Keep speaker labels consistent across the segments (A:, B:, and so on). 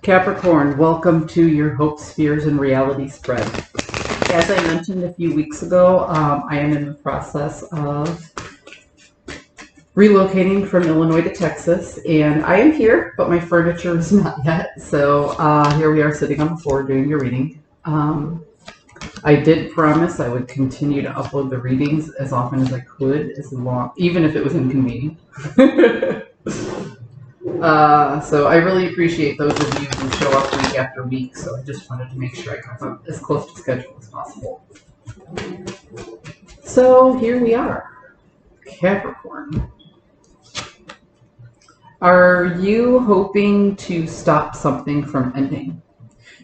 A: Capricorn, welcome to your hopes, fears, and reality spread. As I mentioned a few weeks ago, I am in the process of relocating from Illinois to Texas, and I am here, but my furniture is not yet. So here we are sitting on the floor doing your reading. I did promise I would continue to upload the readings as often as I could, even if it was inconvenient. So I really appreciate those of you who show up week after week, so I just wanted to make sure I got them as close to schedule as possible. So here we are, Capricorn. Are you hoping to stop something from ending?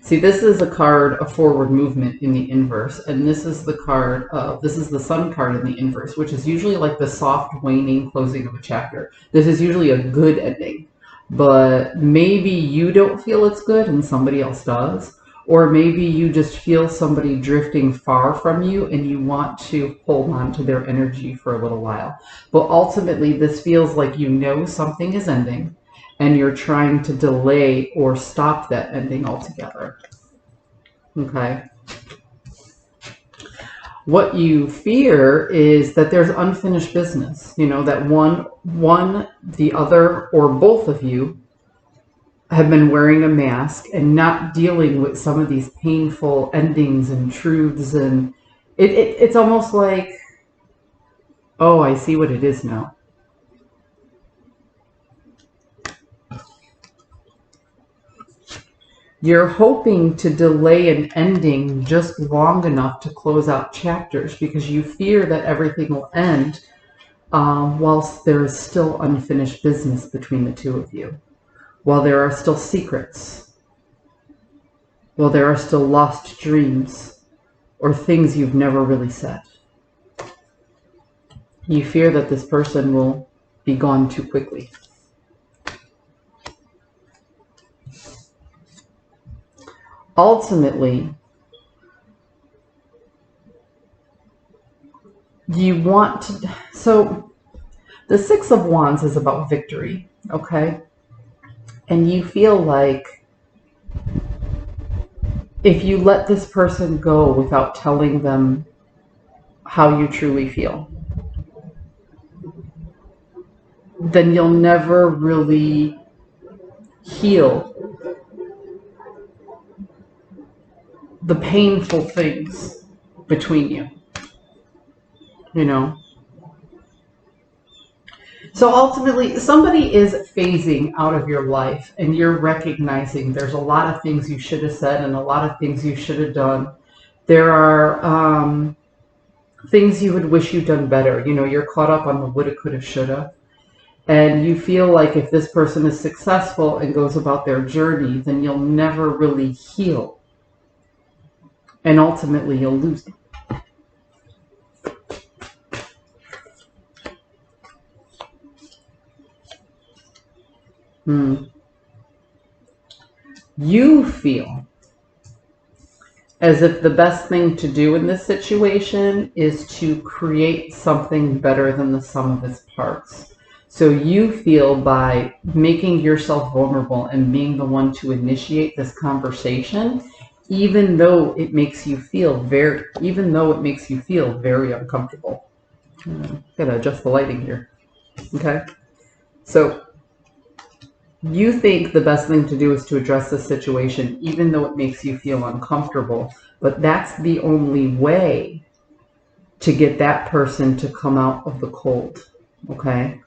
A: See, this is a card of forward movement in the inverse, and this is the card of, this is the Sun card in the inverse, which is usually like the soft waning closing of a chapter. This is usually a good ending, but maybe you don't feel it's good and somebody else does, or maybe you just feel somebody drifting far from you and you want to hold on to their energy for a little while. But ultimately, this feels like you know something is ending, and you're trying to delay or stop that ending altogether. Okay. What you fear is that there's unfinished business. You know, that the other, or both of you have been wearing a mask and not dealing with some of these painful endings and truths. And it's almost like, oh, I see what it is now. You're hoping to delay an ending just long enough to close out chapters because you fear that everything will end whilst there is still unfinished business between the two of you, while there are still secrets, while there are still lost dreams or things you've never really said. You fear that this person will be gone too quickly. Ultimately, you want to, so the Six of Wands is about victory, okay? And you feel like if you let this person go without telling them how you truly feel, then you'll never really heal the painful things between you, you know? So ultimately, somebody is phasing out of your life, and you're recognizing there's a lot of things you should have said and a lot of things you should have done. There are things you would wish you'd done better. You know, you're caught up on the woulda, coulda, shoulda. And you feel like if this person is successful and goes about their journey, then you'll never really heal. And ultimately, you'll lose them. You feel as if the best thing to do in this situation is to create something better than the sum of its parts. So you feel by making yourself vulnerable and being the one to initiate this conversation, even though it makes you feel very uncomfortable. Gotta adjust the lighting here. Okay. So you think the best thing to do is to address this situation, even though it makes you feel uncomfortable, but that's the only way to get that person to come out of the cold. Okay.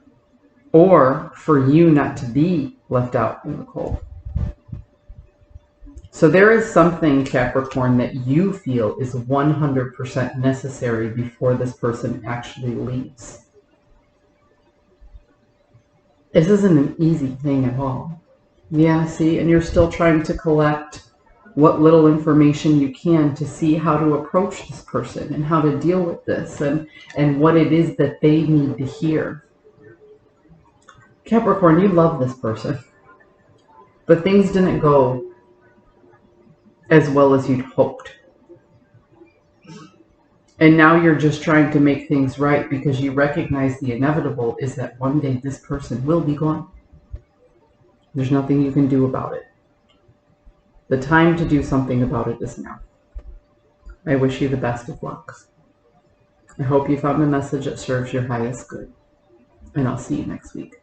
A: Or for you not to be left out in the cold. So there is something, Capricorn, that you feel is 100% necessary before this person actually leaves. This isn't an easy thing at all. Yeah, see, and you're still trying to collect what little information you can to see how to approach this person and how to deal with this and what it is that they need to hear. Capricorn, you love this person, but things didn't go as well as you'd hoped. And now you're just trying to make things right because you recognize the inevitable is that one day this person will be gone. There's nothing you can do about it. The time to do something about it is now. I wish you the best of luck. I hope you found a message that serves your highest good, and I'll see you next week.